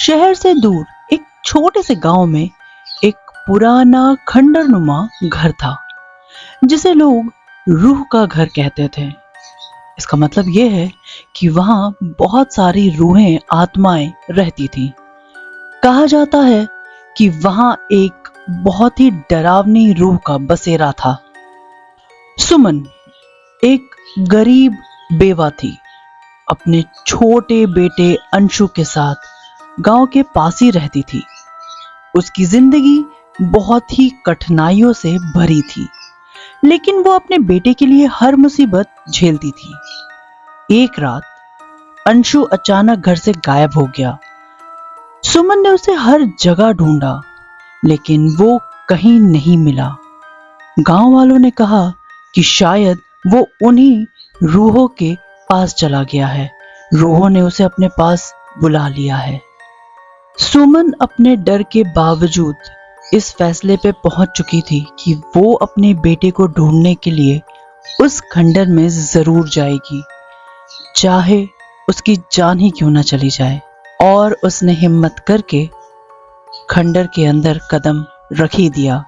शहर से दूर एक छोटे से गांव में एक पुराना खंडरनुमा घर था जिसे लोग रूह का घर कहते थे। इसका मतलब यह है कि वहां बहुत सारी रूहें आत्माएं रहती थी। कहा जाता है कि वहां एक बहुत ही डरावनी रूह का बसेरा था। सुमन एक गरीब बेवा थी। अपने छोटे बेटे अंशु के साथ गांव के पास ही रहती थी। उसकी जिंदगी बहुत ही कठिनाइयों से भरी थी, लेकिन वो अपने बेटे के लिए हर मुसीबत झेलती थी। एक रात अंशु अचानक घर से गायब हो गया। सुमन ने उसे हर जगह ढूंढा, लेकिन वो कहीं नहीं मिला। गांव वालों ने कहा कि शायद वो उन्हीं रूहों के पास चला गया है। रूहों ने उसे अपने पास बुला लिया है। सुमन अपने डर के बावजूद इस फैसले पे पहुंच चुकी थी कि वो अपने बेटे को ढूंढने के लिए उस खंडर में जरूर जाएगी, चाहे उसकी जान ही क्यों न चली जाए। और उसने हिम्मत करके खंडर के अंदर कदम रख ही दिया।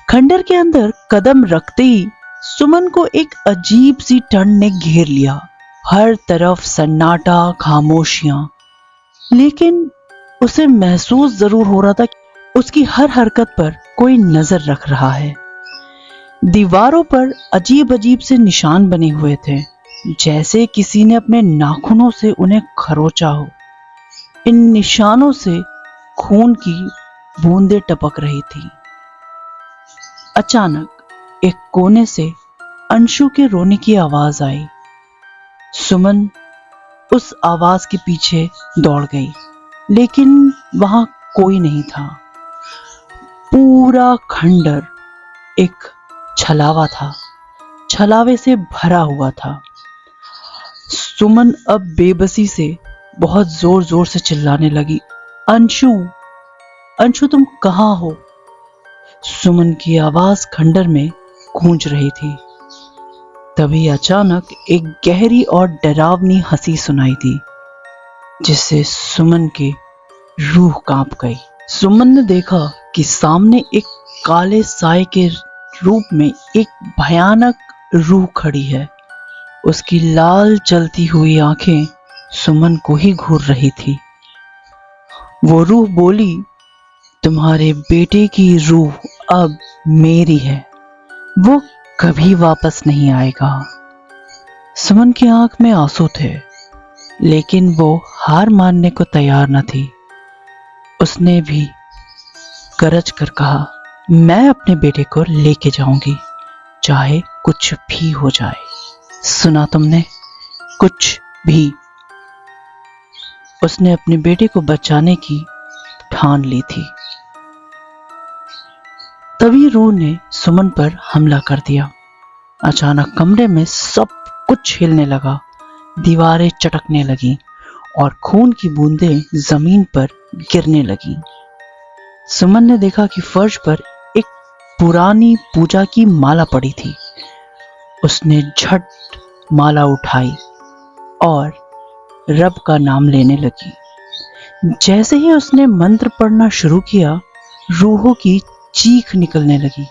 खंडर के अंदर कदम रखते ही सुमन को एक अजीब सी ठंड ने घेर लिया। हर तरफ सन्नाटा, खामोशियां, लेकिन उसे महसूस जरूर हो रहा था कि उसकी हर हरकत पर कोई नजर रख रहा है। दीवारों पर अजीब अजीब से निशान बने हुए थे, जैसे किसी ने अपने नाखूनों से उन्हें खरोचा हो। इन निशानों से खून की बूंदें टपक रही थी। अचानक एक कोने से अंशु के रोने की आवाज आई। सुमन उस आवाज के पीछे दौड़ गई, लेकिन वहां कोई नहीं था। पूरा खंडर एक छलावा था, छलावे से भरा हुआ था। सुमन अब बेबसी से बहुत जोर जोर से चिल्लाने लगी, अंशु, अंशु तुम कहां हो? सुमन की आवाज खंडर में गूंज रही थी। तभी अचानक एक गहरी और डरावनी हंसी सुनाई दी, जिससे सुमन की रूह कांप गई। सुमन ने देखा कि सामने एक काले साए के रूप में एक भयानक रूह खड़ी है। उसकी लाल जलती हुई आंखें सुमन को ही घूर रही थी। वो रूह बोली, तुम्हारे बेटे की रूह अब मेरी है, वो कभी वापस नहीं आएगा। सुमन की आंख में आंसू थे, लेकिन वो हार मानने को तैयार न थी। उसने भी गरज कर कहा, मैं अपने बेटे को लेके जाऊंगी, चाहे कुछ भी हो जाए। सुना तुमने, कुछ भी। उसने अपने बेटे को बचाने की ठान ली थी। तभी रूह ने सुमन पर हमला कर दिया। अचानक कमरे में सब कुछ हिलने लगा, दीवारें चटकने लगीं और खून की बूंदें जमीन पर गिरने लगीं। सुमन ने देखा कि फर्श पर एक पुरानी पूजा की माला पड़ी थी। उसने झट माला उठाई और रब का नाम लेने लगी। जैसे ही उसने मंत्र पढ़ना शुरू किया, रूहों की चीख निकलने लगी।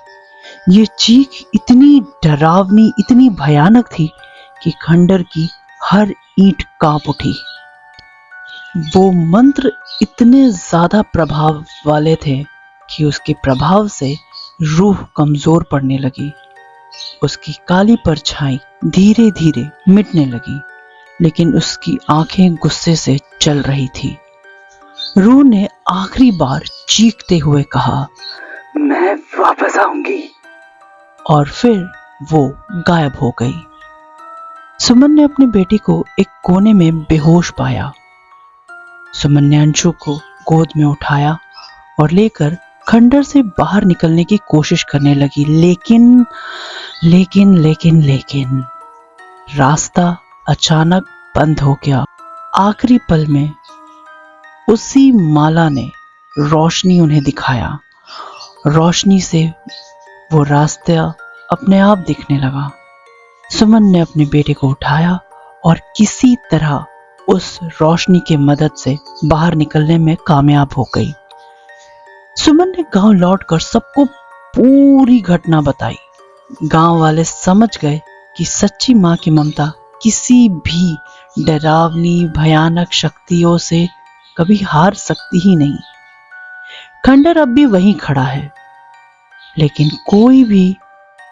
ये चीख इतनी डरावनी, इतनी भयानक थी कि खंडर की हर ईंट कांप उठी। वो मंत्र इतने ज्यादा प्रभाव वाले थे कि उसके प्रभाव से रूह कमजोर पड़ने लगी। उसकी काली परछाई धीरे धीरे मिटने लगी, लेकिन उसकी आंखें गुस्से से जल रही थी। रूह ने आखिरी बार चीखते हुए कहा, मैं वापस आऊंगी, और फिर वो गायब हो गई। सुमन ने अपने बेटे को एक कोने में बेहोश पाया। सुमन ने अंशु को गोद में उठाया और लेकर खंडर से बाहर निकलने की कोशिश करने लगी, लेकिन रास्ता अचानक बंद हो गया। आखिरी पल में उसी माला ने रोशनी उन्हें दिखाया। रोशनी से वो रास्ता अपने आप दिखने लगा। सुमन ने अपने बेटे को उठाया और किसी तरह उस रोशनी की मदद से बाहर निकलने में कामयाब हो गई। सुमन ने गांव लौटकर सबको पूरी घटना बताई। गांव वाले समझ गए कि सच्ची मां की ममता किसी भी डरावनी भयानक शक्तियों से कभी हार सकती ही नहीं। खंडर अब भी वहीं खड़ा है, लेकिन कोई भी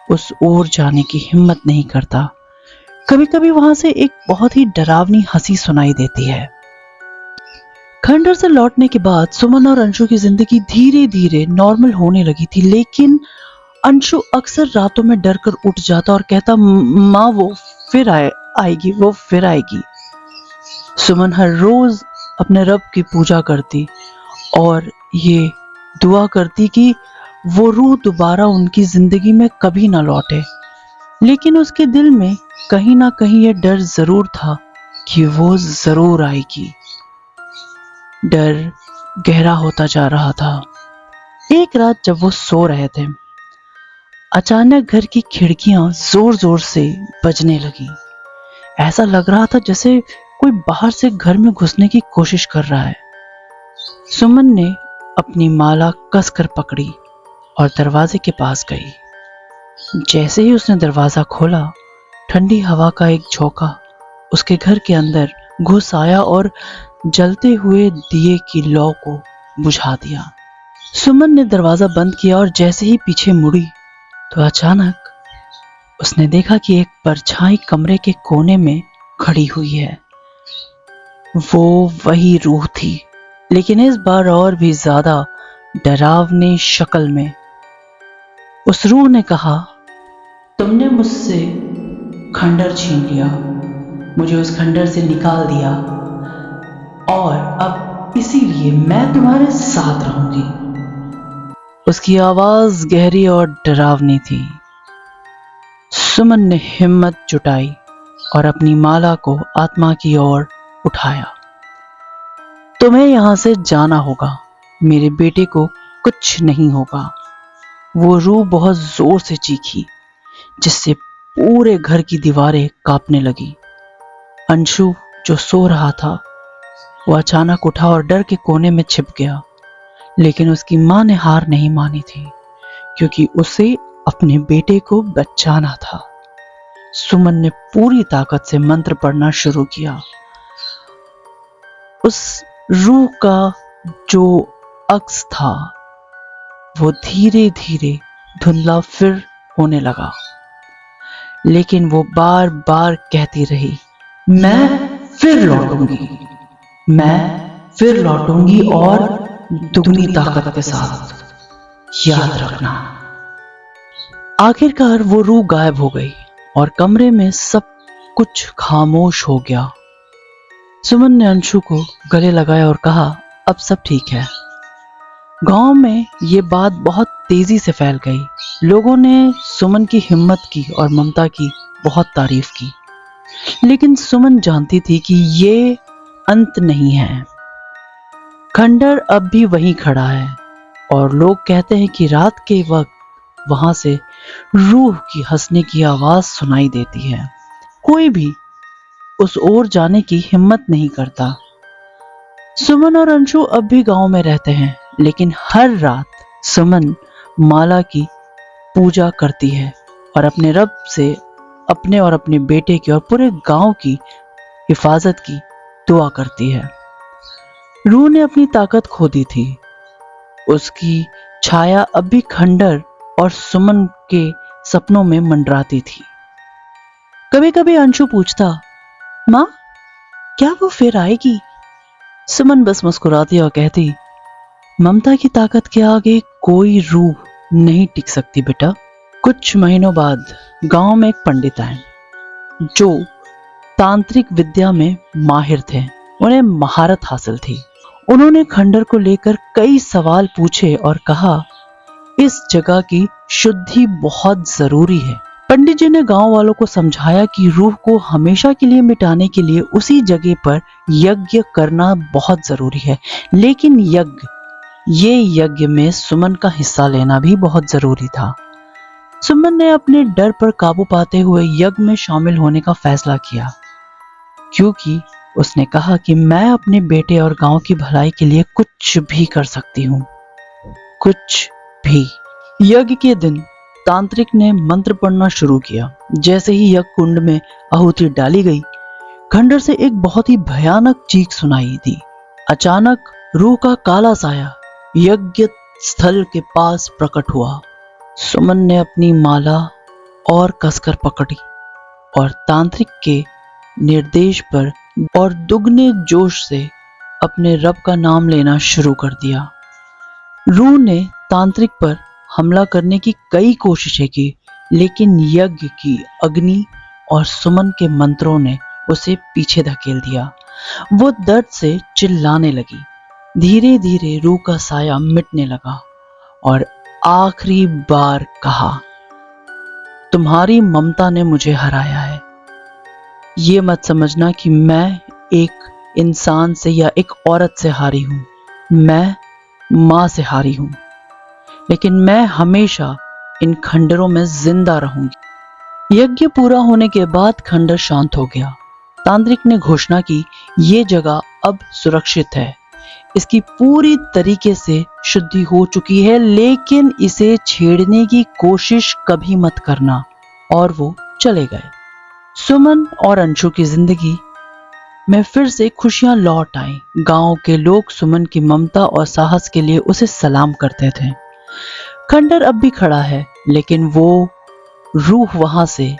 उस ओर जाने की हिम्मत नहीं करता। कभी कभी वहां से एक बहुत ही डरावनी हंसी सुनाई देती है। खंडर से लौटने के बाद सुमन और अंशु की जिंदगी धीरे धीरे नॉर्मल होने लगी थी, लेकिन अंशु अक्सर रातों में डर कर उठ जाता और कहता, माँ वो फिर आएगी, वो फिर आएगी। सुमन हर रोज अपने रब की पूजा करती और ये दुआ करती कि वो रूह दोबारा उनकी जिंदगी में कभी ना लौटे। लेकिन उसके दिल में कहीं ना कहीं यह डर जरूर था कि वो जरूर आएगी। डर गहरा होता जा रहा था। एक रात जब वो सो रहे थे, अचानक घर की खिड़कियां जोर जोर से बजने लगी। ऐसा लग रहा था जैसे कोई बाहर से घर में घुसने की कोशिश कर रहा है। सुमन ने अपनी माला कसकर पकड़ी और दरवाजे के पास गई। जैसे ही उसने दरवाजा खोला, ठंडी हवा का एक झोंका उसके घर के अंदर घुस आया और जलते हुए दिए की लौ को बुझा दिया। सुमन ने दरवाजा बंद किया और जैसे ही पीछे मुड़ी तो अचानक उसने देखा कि एक परछाई कमरे के कोने में खड़ी हुई है। वो वही रूह थी, लेकिन इस बार और भी ज्यादा डरावनी शक्ल में। उस रूह ने कहा, तुमने मुझसे खंडर छीन लिया, मुझे उस खंडर से निकाल दिया और अब इसीलिए मैं तुम्हारे साथ रहूंगी। उसकी आवाज गहरी और डरावनी थी। सुमन ने हिम्मत जुटाई और अपनी माला को आत्मा की ओर उठाया। तुम्हें यहां से जाना होगा, मेरे बेटे को कुछ नहीं होगा। वो रूह बहुत जोर से चीखी, जिससे पूरे घर की दीवारें कांपने लगी। अंशु जो सो रहा था, वो अचानक उठा और डर के कोने में छिप गया। लेकिन उसकी मां ने हार नहीं मानी थी, क्योंकि उसे अपने बेटे को बचाना था। सुमन ने पूरी ताकत से मंत्र पढ़ना शुरू किया। उस रूह का जो अक्स था वो धीरे धीरे धुंधला फिर होने लगा, लेकिन वो बार बार कहती रही, मैं फिर लौटूंगी, मैं फिर लौटूंगी और दुगनी ताकत के साथ, याद रखना। आखिरकार वो रूह गायब हो गई और कमरे में सब कुछ खामोश हो गया। सुमन ने अंशु को गले लगाया और कहा, अब सब ठीक है। गांव में ये बात बहुत तेजी से फैल गई। लोगों ने सुमन की हिम्मत की और ममता की बहुत तारीफ की, लेकिन सुमन जानती थी कि ये अंत नहीं है। खंडर अब भी वहीं खड़ा है और लोग कहते हैं कि रात के वक्त वहां से रूह की हंसने की आवाज सुनाई देती है। कोई भी उस ओर जाने की हिम्मत नहीं करता। सुमन और अंशु अब भी गांव में रहते हैं, लेकिन हर रात सुमन माला की पूजा करती है और अपने रब से अपने और अपने बेटे की और पूरे गांव की हिफाजत की दुआ करती है। रूह ने अपनी ताकत खो दी थी। उसकी छाया अब भी खंडर और सुमन के सपनों में मंडराती थी। कभी कभी अंशु पूछता, माँ क्या वो फिर आएगी? सुमन बस मुस्कुराती और कहती, ममता की ताकत के आगे कोई रूह नहीं टिक सकती बेटा। कुछ महीनों बाद गांव में एक पंडित आए जो तांत्रिक विद्या में माहिर थे। उन्हें महारत हासिल थी। उन्होंने खंडर को लेकर कई सवाल पूछे और कहा, इस जगह की शुद्धि बहुत जरूरी है। पंडित जी ने गांव वालों को समझाया कि रूह को हमेशा के लिए मिटाने के लिए उसी जगह पर यज्ञ करना बहुत जरूरी है, लेकिन ये यज्ञ में सुमन का हिस्सा लेना भी बहुत जरूरी था। सुमन ने अपने डर पर काबू पाते हुए यज्ञ में शामिल होने का फैसला किया, क्योंकि उसने कहा कि मैं अपने बेटे और गांव की भलाई के लिए कुछ भी कर सकती हूँ, कुछ भी। यज्ञ के दिन तांत्रिक ने मंत्र पढ़ना शुरू किया। जैसे ही यज्ञ कुंड में आहुति डाली गई, खंडर से एक बहुत ही भयानक चीख सुनाई दी। अचानक रूह का काला साया यज्ञ स्थल के पास प्रकट हुआ। सुमन ने अपनी माला और कसकर पकड़ी और तांत्रिक के निर्देश पर और दुगने जोश से अपने रब का नाम लेना शुरू कर दिया। रूह ने तांत्रिक पर हमला करने की कई कोशिशें की, लेकिन यज्ञ की अग्नि और सुमन के मंत्रों ने उसे पीछे धकेल दिया। वो दर्द से चिल्लाने लगी। धीरे धीरे रूह का साया मिटने लगा और आखिरी बार कहा, तुम्हारी ममता ने मुझे हराया है। ये मत समझना कि मैं एक इंसान से या एक औरत से हारी हूं। मैं मां से हारी हूं, लेकिन मैं हमेशा इन खंडरों में जिंदा रहूंगी। यज्ञ पूरा होने के बाद खंडर शांत हो गया। तांत्रिक ने घोषणा की, ये जगह अब सुरक्षित है, इसकी पूरी तरीके से शुद्धि हो चुकी है, लेकिन इसे छेड़ने की कोशिश कभी मत करना। और वो चले गए। सुमन और अंशु की जिंदगी में फिर से खुशियां लौट आई। गांव के लोग सुमन की ममता और साहस के लिए उसे सलाम करते थे। खंडर अब भी खड़ा है, लेकिन वो रूह वहां से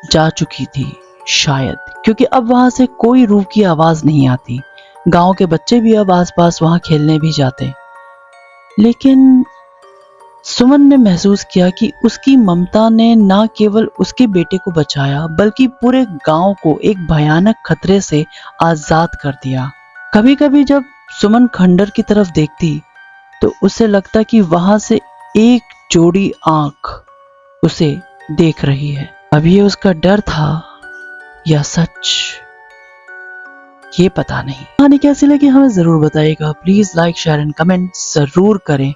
जा चुकी थी, शायद क्योंकि अब वहां से कोई रूह की आवाज नहीं आती। गांव के बच्चे भी अब आसपास वहां खेलने भी जाते। लेकिन सुमन ने महसूस किया कि उसकी ममता ने न केवल उसके बेटे को बचाया, बल्कि पूरे गांव को एक भयानक खतरे से आजाद कर दिया। कभी कभी जब सुमन खंडर की तरफ देखती तो उसे लगता कि वहां से एक जोड़ी आंख उसे देख रही है। अब ये उसका डर था या सच, ये पता नहीं। कहानी कैसी लगी हमें जरूर बताइएगा। Please like, share and comment जरूर करें।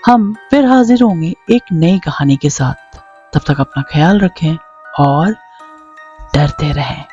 हम फिर हाजिर होंगे एक नई कहानी के साथ। तब तक अपना ख्याल रखें और डरते रहें।